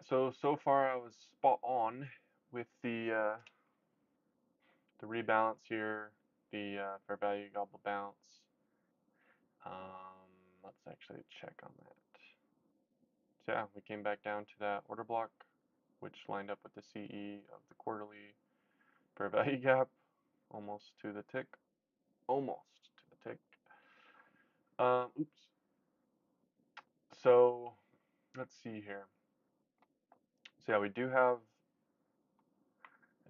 So far I was spot on with the rebalance here, the fair value gobble bounce. Let's actually check on that. So yeah, we came back down to that order block, which lined up with the CE of the quarterly fair value gap, almost to the tick. Almost to the tick. Oops. So let's see here. So yeah, we do have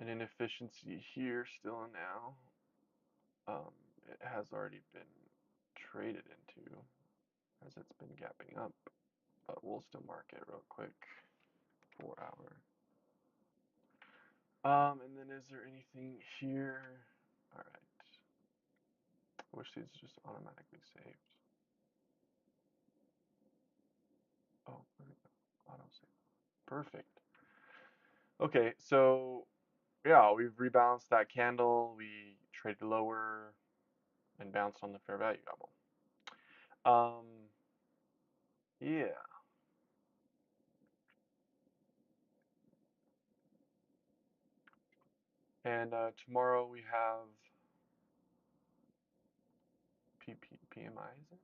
an inefficiency here still now. It has already been traded into as it's been gapping up, but we'll still mark it real quick. 4 hour. And then is there anything here? All right. I wish these just automatically saved. Oh, there we go. Auto save. Perfect. Okay, so yeah, we've rebalanced that candle. We traded lower and bounced on the fair value gobble. Yeah. And tomorrow we have PMI, is it?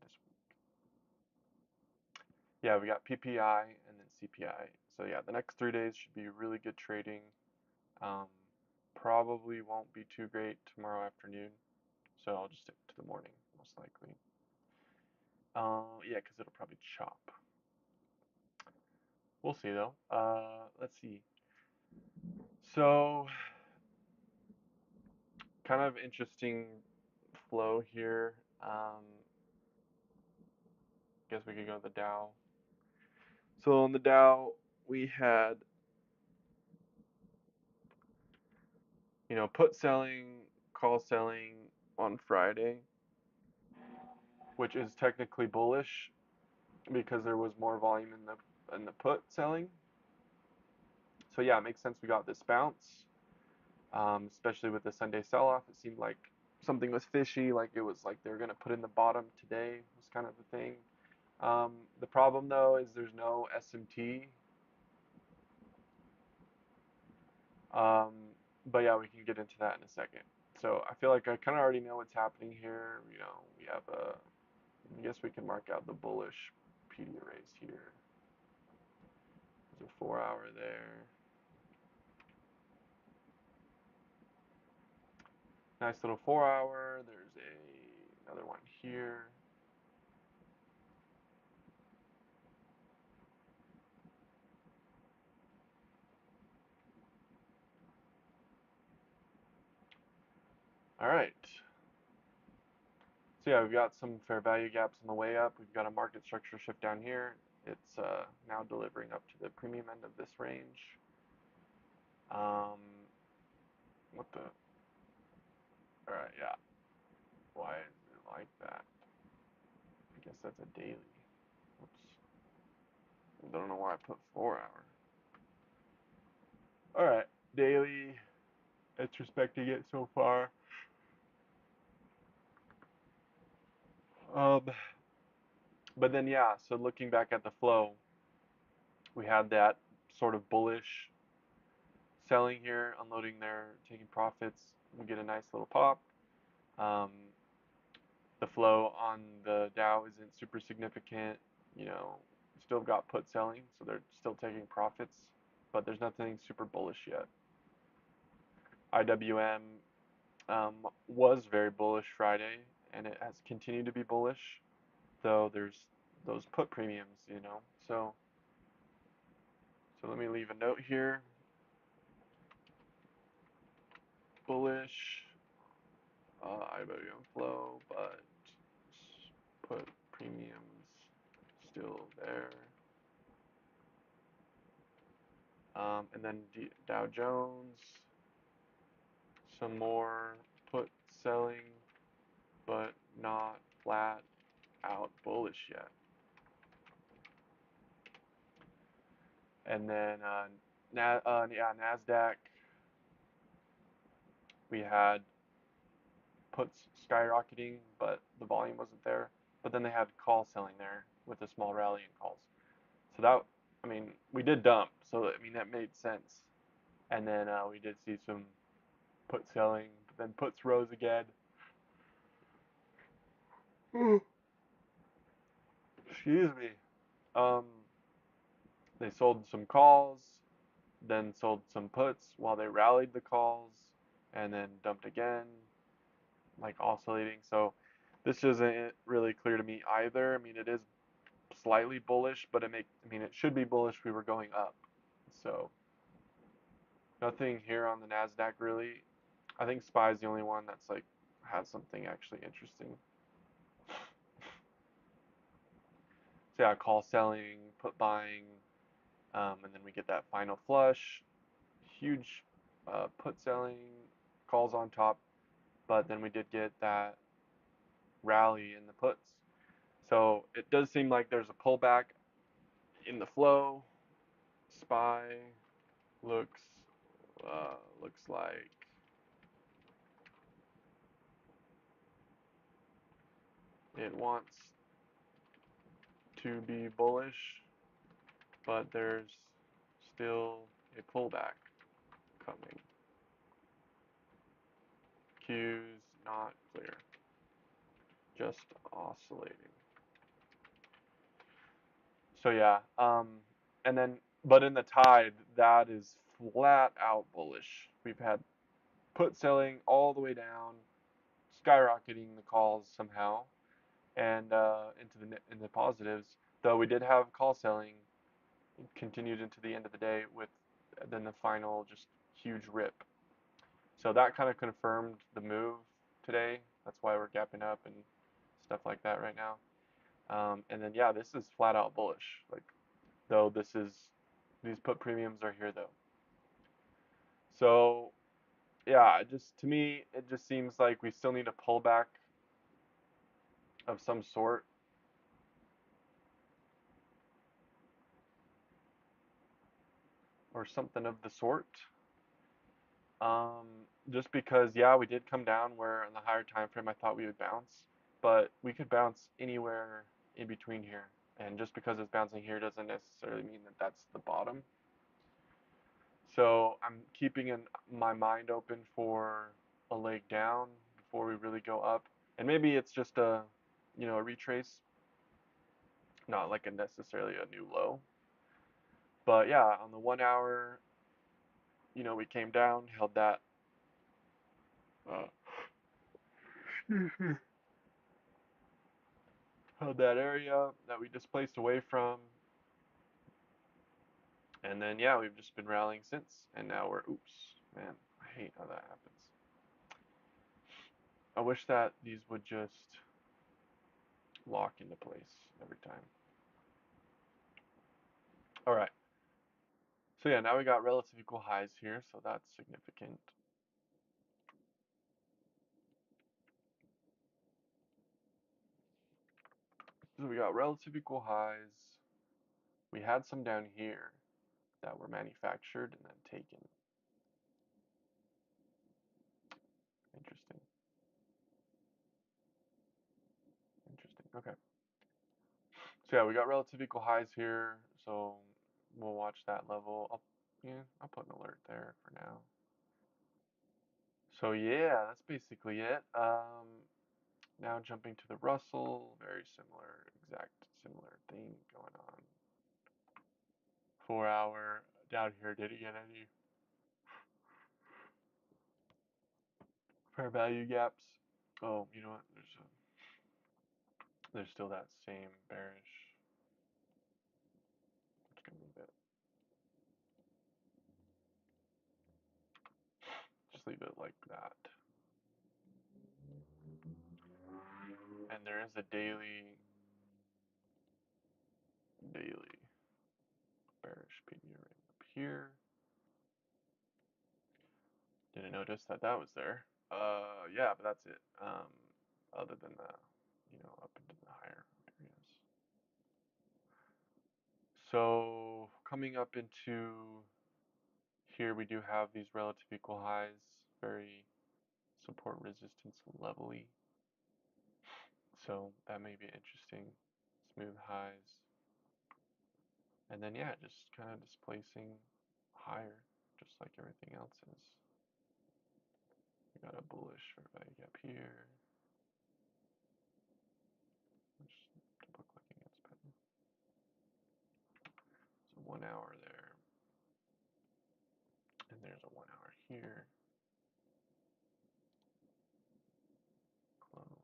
This week. Yeah, we got PPI and then CPI. So yeah, the next 3 days should be really good trading. Um, Probably won't be too great tomorrow afternoon, so I'll just stick to the morning most likely. Yeah, because it'll probably chop. We'll see though. Let's see. So kind of interesting flow here. Guess we could go to the Dow. So on the Dow, we had, put selling, call selling on Friday, which is technically bullish because there was more volume in the put selling. So yeah, it makes sense we got this bounce, especially with the Sunday sell-off. It seemed like something was fishy, like it was like they were gonna put in the bottom today was kind of the thing. The problem though is there's no SMT. Um, but yeah, we can get into that in a second. So I feel like I kind of already know what's happening here. We have I guess we can mark out the bullish PD arrays here. There's a 4 hour there. Nice little 4 hour. There's another one here. All right. So yeah, we've got some fair value gaps on the way up. We've got a market structure shift down here. It's now delivering up to the premium end of this range. Um, what the? All right, yeah. Why is it like that? I guess that's a daily. Oops. I don't know why I put 4 hour. All right, daily. It's respecting it so far. Um, but then yeah. So looking back at the flow, we had that sort of bullish selling here, unloading there, taking profits. We get a nice little pop. Um, the flow on the Dow isn't super significant. Still got put selling, so they're still taking profits, but there's nothing super bullish yet. IWM was very bullish Friday, and it has continued to be bullish, though there's those put premiums. So let me leave a note here. Bullish IWM flow, but put premiums still there. And then Dow Jones, some more put selling, but not flat out bullish yet. And then yeah, Nasdaq, we had puts skyrocketing, but the volume wasn't there. But then they had call selling there, with a small rally and calls. So that, I mean, we did dump, so I mean that made sense. And then we did see some put selling, but then puts rose again. Excuse me. Um, they sold some calls, then sold some puts while they rallied the calls, and then dumped again, like oscillating. So this isn't really clear to me either. I mean, it is slightly bullish, but I mean, it should be bullish. We were going up, so nothing here on the Nasdaq really. I think SPY is the only one that's like has something actually interesting. So yeah, call selling, put buying, and then we get that final flush, huge put selling, calls on top, but then we did get that rally in the puts. So it does seem like there's a pullback in the flow. SPY looks looks like it wants to be bullish, but there's still a pullback coming. Cues not clear, just oscillating. So yeah, and then but in the tide, that is flat out bullish. We've had put selling all the way down, skyrocketing the calls somehow, and in the positives. Though we did have call selling continued into the end of the day with then the final just huge rip. So that kind of confirmed the move today. That's why we're gapping up and stuff like that right now. And then yeah, this is flat out bullish. Like though these put premiums are here though. So yeah, just to me it just seems like we still need a pullback of some sort. Or something of the sort. Just because, yeah, we did come down where in the higher time frame I thought we would bounce, but we could bounce anywhere in between here. And just because it's bouncing here doesn't necessarily mean that that's the bottom. So I'm keeping my mind open for a leg down before we really go up. And maybe it's just a retrace, not like a necessarily a new low. But yeah, on the 1 hour, we came down, held that uh, held that area that we displaced away from, and then yeah, we've just been rallying since, and now we're oops, man, I hate how that happens. I wish that these would just lock into place every time. All right, so yeah, now we got relative equal highs here, so that's significant. So we got relative equal highs. We had some down here that were manufactured and then taken. Interesting. Interesting. Okay. So yeah, we got relative equal highs here, so we'll watch that level. I'll put an alert there for now. So yeah, that's basically it. Now jumping to the Russell, very similar, exact similar thing going on. 4 hour down here, did it get any fair value gaps? Oh, you know what? There's still that same bearish. Just gonna leave it. Just leave it like that. And there is a daily bearish PV right up here. Didn't notice that was there. Yeah, but that's it. Other than the, up into the higher areas. So coming up into here, we do have these relative equal highs, very support resistance levelly. So that may be interesting. smooth highs. And then, yeah, just kind of displacing higher, just like everything else is. We got a bullish fair value gap here, which double clicking is better. So 1 hour there, and there's a 1 hour here. Clone.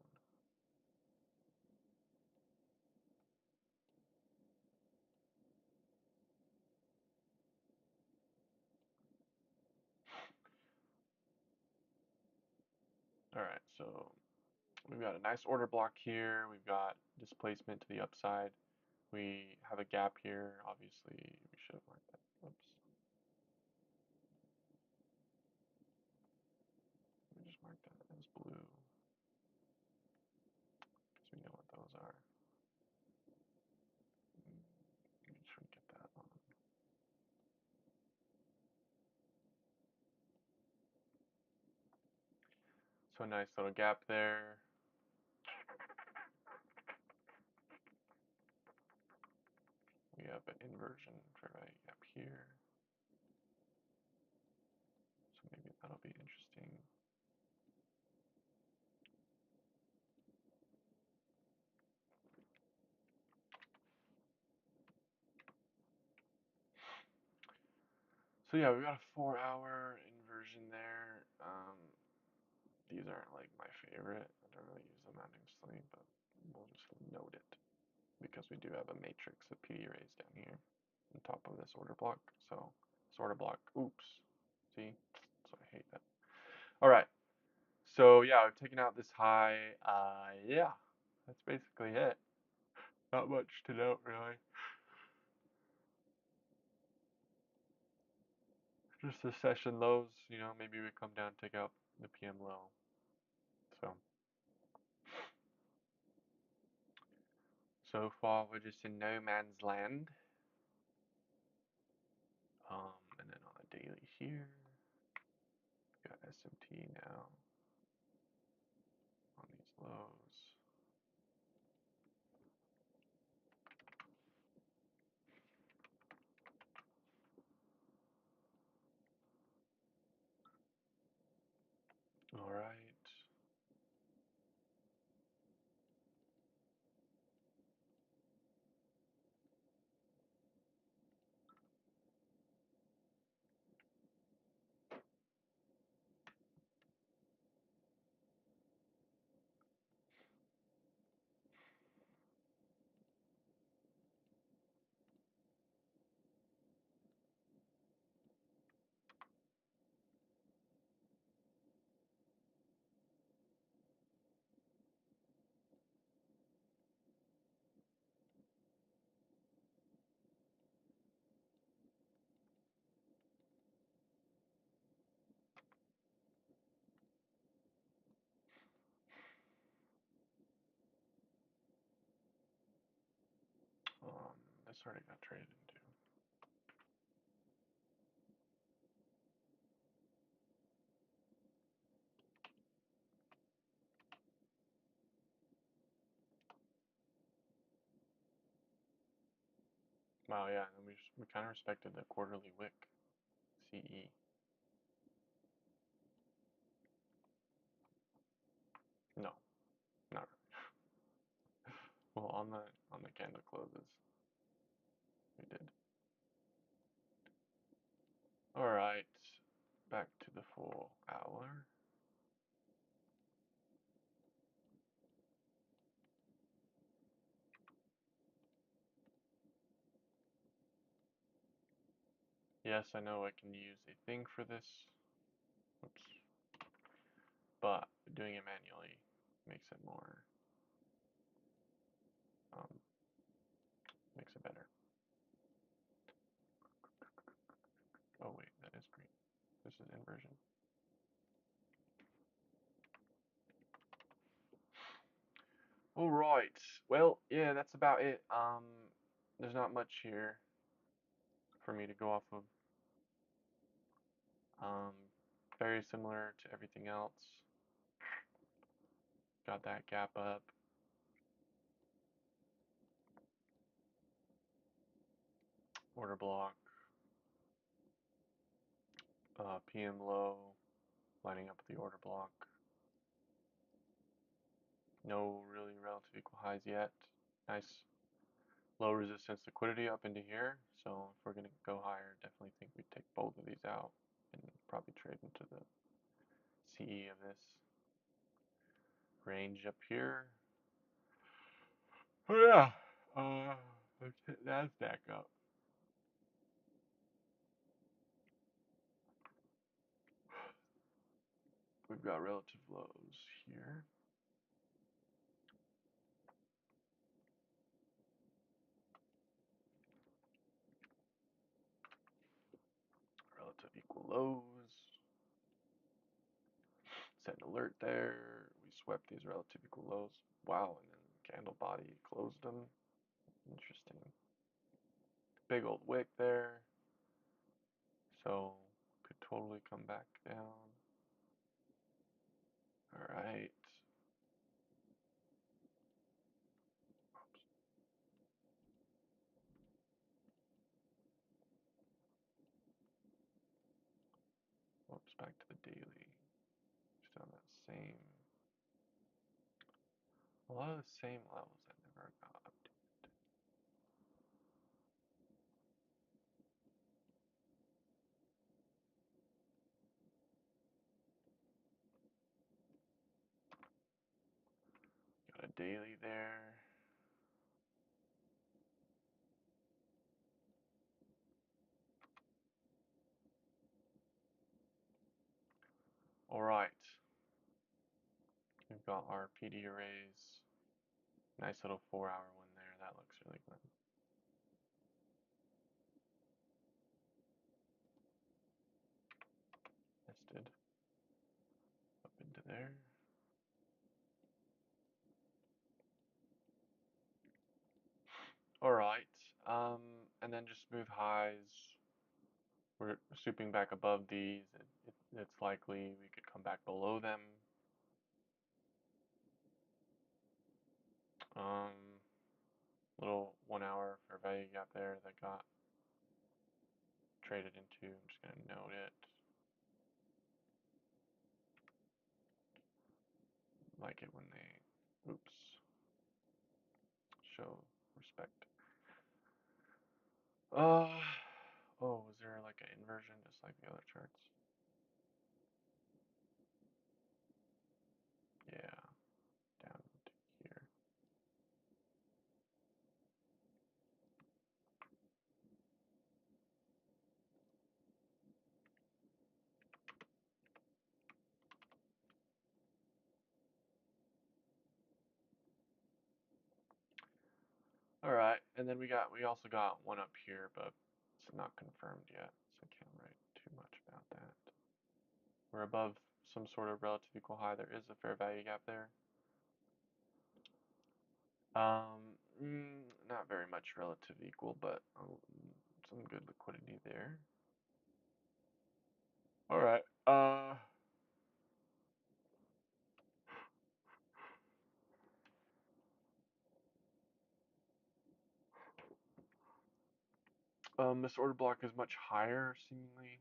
All right, so we've got a nice order block here. We've got displacement to the upside. We have a gap here. Obviously, we should have marked that. Whoops. We just marked that as blue because we know what those are. Make sure we get that on. So a nice little gap there. We have an inversion fair value gap here. So maybe that'll be interesting. So yeah, we've got a 4 hour inversion there. These aren't like my favorite. I don't really use them honestly, but we'll just note it because we do have a matrix of PD rays down here on top of this order block. So this order block, oops, see? So I hate that. All right. So yeah, I've taken out this high. Yeah, that's basically it. Not much to note really. Just the session lows, you know, maybe we come down, take out the PM low. So far we're just in no man's land. And then on the daily here, we got SMT now on these lows. All right. This already got traded into. Wow, yeah, and we kind of respected the quarterly wick, CE. No, not really. Well, on the candle closes, we did. All right, back to the full hour. Yes, I know I can use a thing for this. Oops. But doing it manually makes it more, makes it better. Oh wait, that is green. This is inversion. All right. Well, yeah, that's about it. There's not much here for me to go off of. Um, very similar to everything else. Got that gap up. order block, PM low, lining up with the order block. No really relative equal highs yet. Nice low resistance liquidity up into here. So if we're going to go higher, definitely think we'd take both of these out and probably trade into the CE of this range up here. Oh yeah, let's hit NASDAQ up. We've got relative lows here. Relative equal lows. Set an alert there. We swept these relative equal lows. Wow, and then candle body closed them. Interesting. Big old wick there. So could totally come back down. Alright. Whoops, back to the daily. Just on that same, a lot of the same levels that never got updated. Got a daily there. Alright. We've got our PD arrays. Nice little 4-hour one there. That looks really good. Nested up into there. Alright. And then just smooth highs. We're swooping back above these. It's likely we could come back below them. Little 1-hour fair value gap there that got traded into. I'm just going to note it. Like it when they, oops, show respect. Oh, was there like an inversion just like the other charts? Yeah, down to here. All right, and then we also got one up here, but it's not confirmed yet, so I can't write too much about that. We're above some sort of relative equal high. There is a fair value gap there. Not very much relative equal, but some good liquidity there. All right. This order block is much higher, seemingly.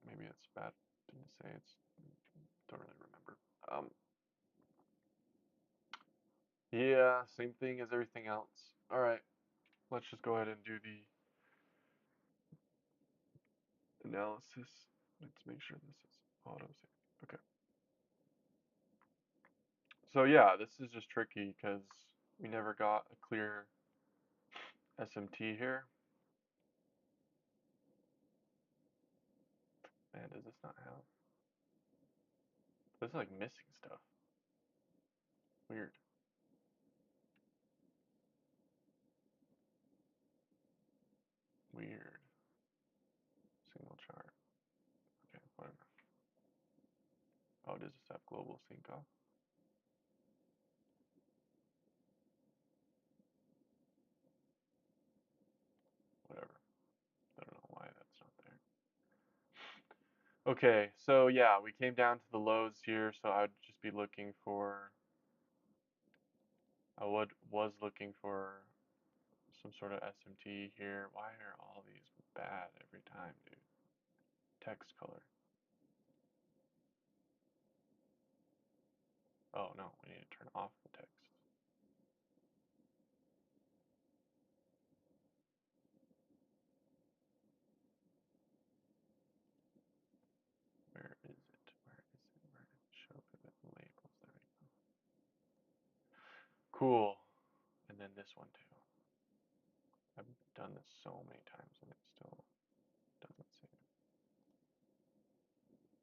Maybe it's bad to say. Don't really remember. Yeah, same thing as everything else. All right, let's just go ahead and do the analysis. Let's make sure this is auto save. Okay. So yeah, this is just tricky because we never got a clear SMT here. Man, does this not have? This is like missing stuff. Weird. Weird. Single chart. Okay, whatever. Oh, does this have global sync off? Whatever. I don't know why that's not there. Okay, so yeah, we came down to the lows here, so I would just be looking for, was looking for some sort of SMT here. Why are all these bad every time, dude. Text color. Oh no, we need to turn off the text. Where is it? Where is it? Where is it? Show pivot labels. There we go. Cool. And then this one too. I've done this so many times and it still doesn't save.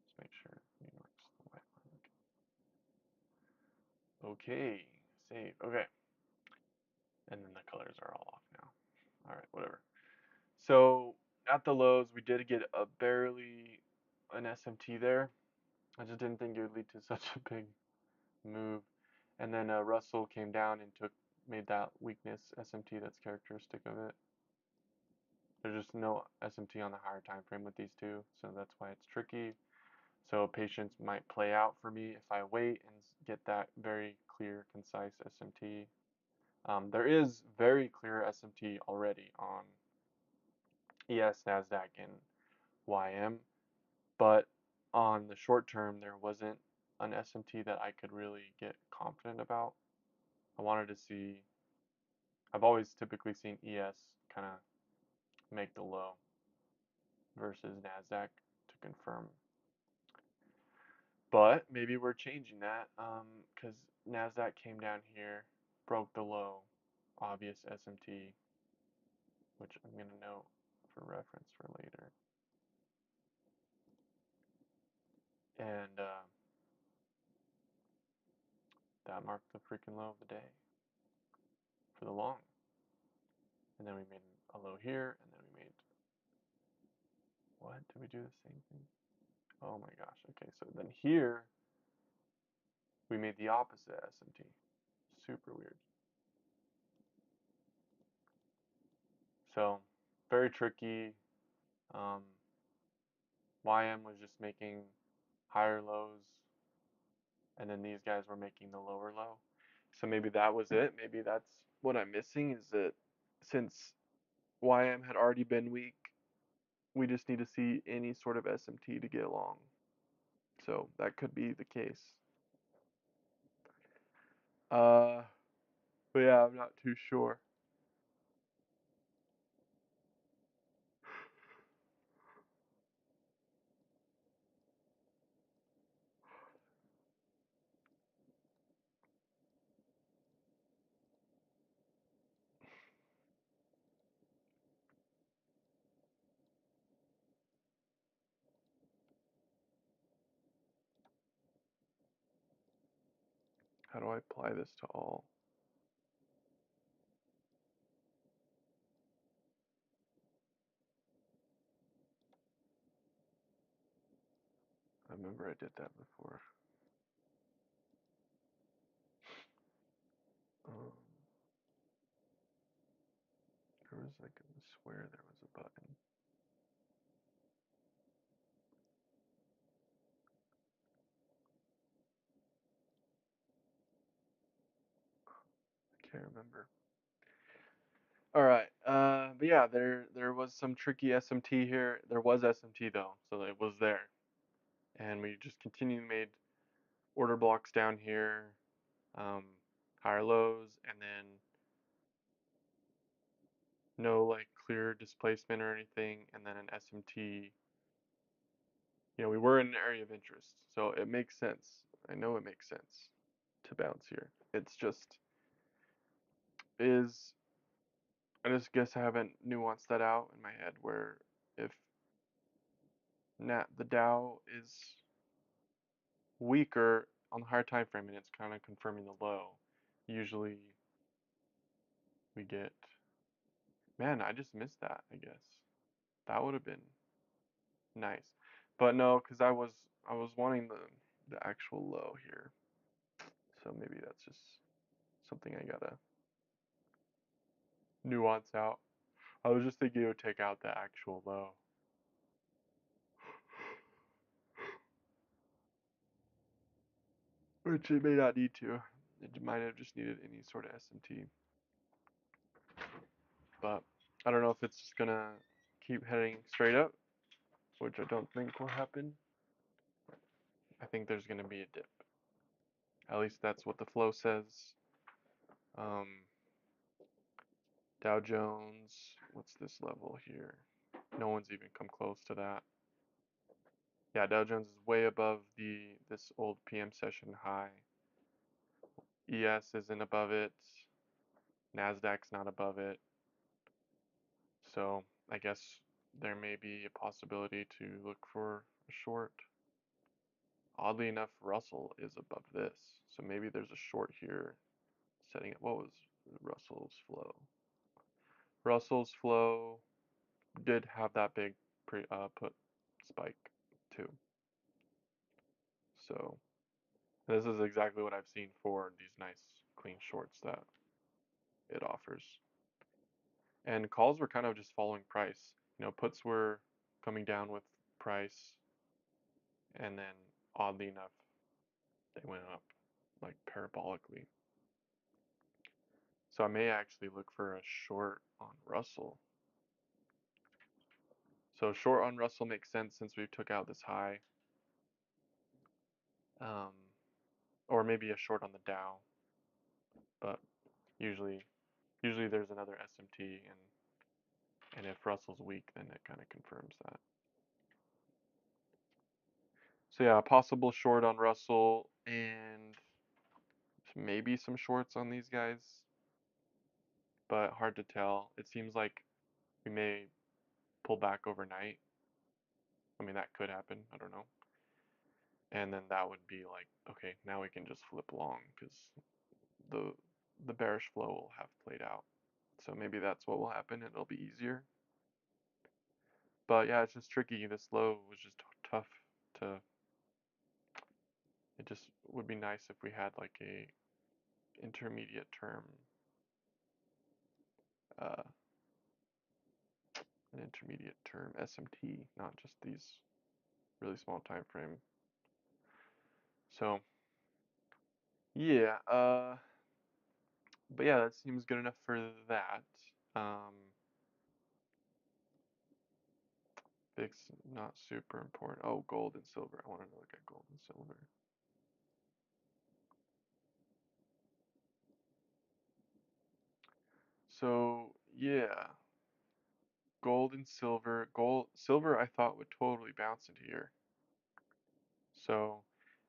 Let's make sure New York's the white one. Okay, save. Okay. And then the colors are all off now. Alright, whatever. So at the lows, we did get a barely an SMT there. I just didn't think it would lead to such a big move. And then Russell came down and made that weakness SMT that's characteristic of it. There's just no SMT on the higher time frame with these two, so that's why it's tricky. So patience might play out for me if I wait and get that very clear, concise SMT. There is very clear SMT already on ES, NASDAQ, and YM, but on the short term, there wasn't an SMT that I could really get confident about. I wanted to see, I've always typically seen ES kind of make the low versus NASDAQ to confirm. But maybe we're changing that because NASDAQ came down here, broke the low, obvious SMT, which I'm going to note for reference for later. And that marked the freaking low of the day for the long. And then we made a low here, and then we made, what? Did we do the same thing? Oh my gosh. Okay, so then here, we made the opposite SMT. Super weird. So, very tricky. YM was just making higher lows, and then these guys were making the lower low. So maybe that was it. Maybe that's what I'm missing is that since YM had already been weak, we just need to see any sort of SMT to get along. So that could be the case. But yeah, I'm not too sure. How do I apply this to all? I remember I did that before. Um, there was like, I swear there was a button. I can't remember. All right. But yeah, there was some tricky SMT here. There was SMT though, so it was there, and we just continued made order blocks down here, um, higher lows, and then no like clear displacement or anything, and then an SMT. You know, we were in an area of interest, so it makes sense. I know it makes sense to bounce here. It's just is I just guess I haven't nuanced that out in my head where if the Dow is weaker on the higher time frame and it's kind of confirming the low, usually we get, man, I just missed that, I guess. That would have been nice. But no, because I was wanting the actual low here. So maybe that's just something I gotta nuance out. I was just thinking it would take out the actual low. Which it may not need to. It might have just needed any sort of SMT. But I don't know if it's just gonna keep heading straight up, which I don't think will happen. I think there's going to be a dip. At least that's what the flow says. Dow Jones, what's this level here? No one's even come close to that. Yeah, Dow Jones is way above this old PM session high. ES isn't above it. Nasdaq's not above it. So I guess there may be a possibility to look for a short. Oddly enough, Russell is above this. So maybe there's a short here setting up. What was Russell's flow? Russell's flow did have that big put spike too. So this is exactly what I've seen for these nice clean shorts that it offers. And calls were kind of just following price. Puts were coming down with price, and then oddly enough, they went up like parabolically. So I may actually look for a short on Russell. So short on Russell makes sense since we took out this high. Or maybe a short on the Dow. But usually there's another SMT, and if Russell's weak, then it kind of confirms that. So yeah, possible short on Russell and maybe some shorts on these guys, but hard to tell. It seems like we may pull back overnight. I mean, that could happen. I don't know. And then that would be like, okay, now we can just flip long because the bearish flow will have played out. So maybe that's what will happen. It'll be easier. But yeah, it's just tricky. This low was just tough to. It just would be nice if we had like a intermediate term, uh, an intermediate term SMT, not just these really small time frame. So yeah, but yeah, that seems good enough for that. VIX not super important. Oh, gold and silver. I want to look at gold and silver. So yeah, gold and silver. Silver I thought would totally bounce into here. So,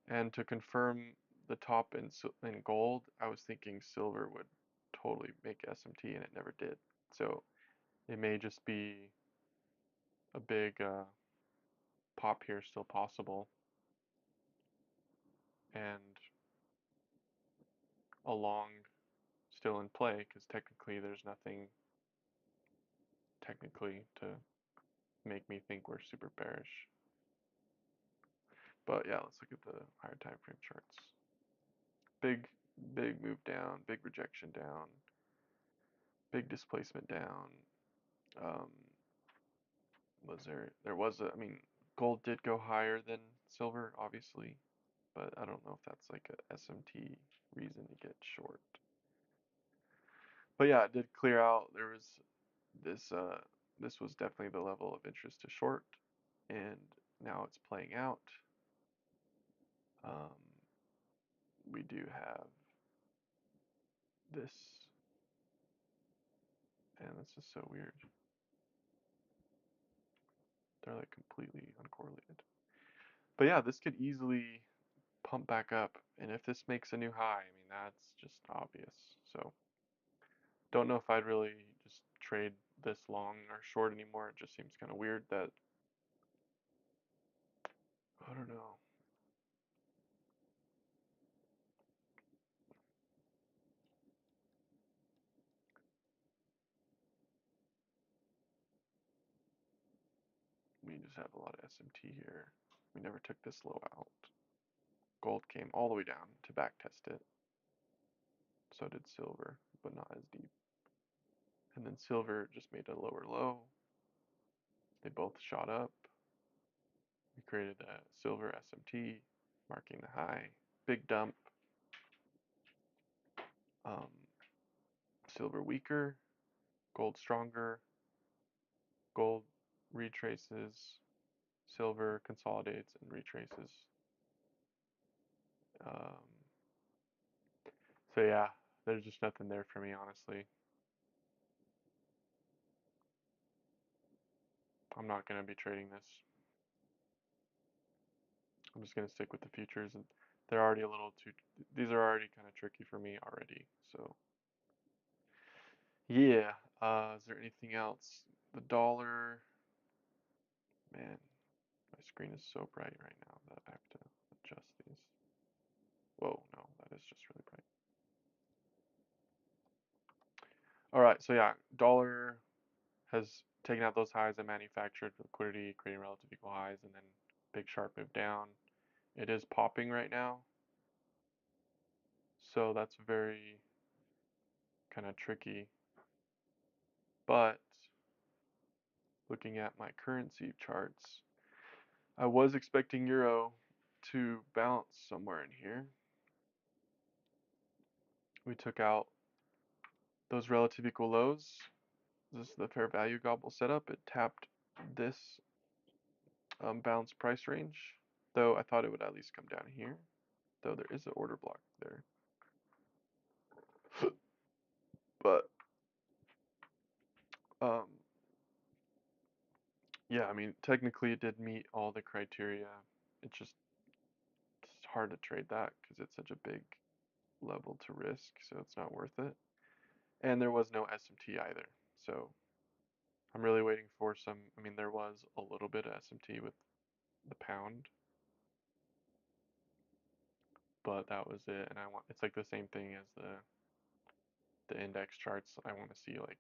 and to confirm the top in gold, I was thinking silver would totally make SMT, and it never did. So it may just be a big pop here still possible, and a long still in play because technically there's nothing technically to make me think we're super bearish. But yeah, let's look at the higher time frame charts. Big move down, big rejection down, big displacement down. I mean, gold did go higher than silver, obviously, but I don't know if that's like a SMT reason to get short. But yeah, it did clear out. There was this was definitely the level of interest to short, and now it's playing out. Um, we do have this, and this is so weird. They're like completely uncorrelated. But yeah, this could easily pump back up, and if this makes a new high, I mean, that's just obvious. So don't know if I'd really just trade this long or short anymore. It just seems kind of weird that, I don't know. We just have a lot of SMT here. We never took this low out. Gold came all the way down to back test it. So did silver, but not as deep. And then silver just made a lower low. They both shot up. We created a silver SMT, marking the high. Big dump. Silver weaker, gold stronger. Gold retraces, silver consolidates and retraces. Um, so yeah, there's just nothing there for me, honestly. I'm not going to be trading this. I'm just going to stick with the futures, and they're already a little too, these are already kind of tricky for me already. So yeah, is there anything else? The dollar, man, my screen is so bright right now that I have to adjust these. Whoa, no, that is just really bright. All right, so yeah, dollar has taken out those highs and manufactured liquidity, creating relative equal highs, and then big sharp move down. It is popping right now, so that's very kind of tricky. But looking at my currency charts, I was expecting euro to bounce somewhere in here. We took out those relative equal lows. This is the fair value gobble setup. It tapped this bounce price range, though I thought it would at least come down here, though there is an order block there. But um, yeah, I mean, technically it did meet all the criteria. It's just it's hard to trade that because it's such a big level to risk, so it's not worth it. And there was no SMT either, so I'm really waiting for some. I mean, there was a little bit of SMT with the pound, but that was it. And I want it's like the same thing as the index charts. I want to see like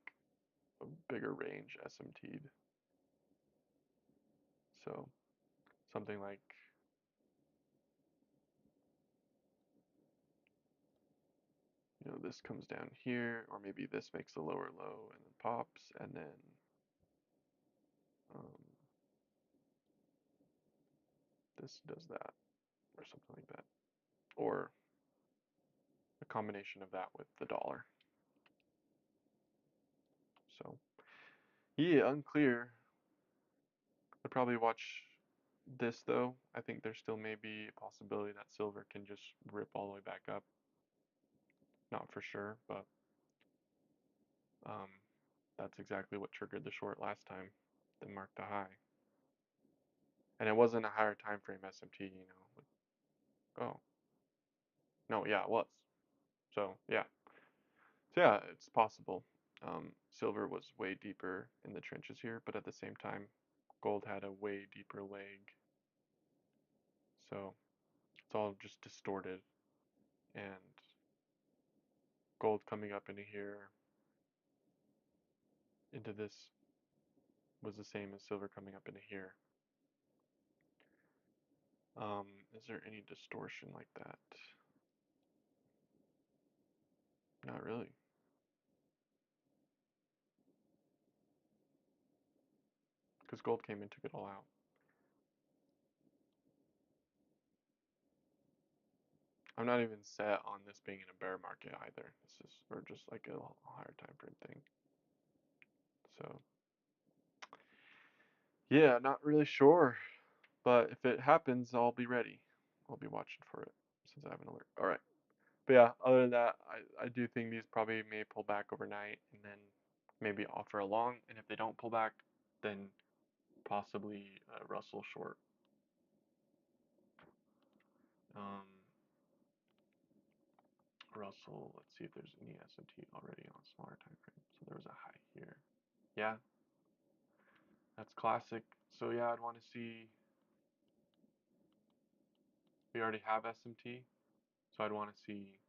a bigger range SMT'd. So something like, you know, this comes down here, or maybe this makes a lower low and then pops, and then um, this does that, or something like that, or a combination of that with the dollar. So yeah, unclear. I'd probably watch this though. I think there still may be a possibility that silver can just rip all the way back up. Not for sure, but um, that's exactly what triggered the short last time that marked a high. And it wasn't a higher time frame SMT, you know. Oh, no, yeah, it was. So yeah, so yeah, it's possible. Silver was way deeper in the trenches here, but at the same time, gold had a way deeper leg. So it's all just distorted, and gold coming up into here, into this, was the same as silver coming up into here. Is there any distortion like that? Not really. Because gold came and took it all out. I'm not even set on this being in a bear market either. This is, or just like a higher time frame thing. So yeah, not really sure. But if it happens, I'll be ready. I'll be watching for it since I have an alert. All right. But yeah, other than that, I do think these probably may pull back overnight and then maybe offer a long. And if they don't pull back, then possibly Russell short. Um, Russell, let's see if there's any SMT already on a smaller time frame. So there was a high here. Yeah, that's classic. So yeah, I'd want to see. We already have SMT, so I'd want to see.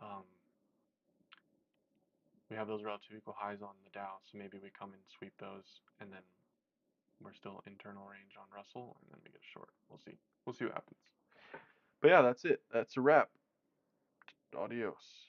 Um, we have those relative equal highs on the Dow, so maybe we come and sweep those, and then we're still internal range on Russell, and then we get short. We'll see. We'll see what happens. But yeah, that's it. That's a wrap. Adios.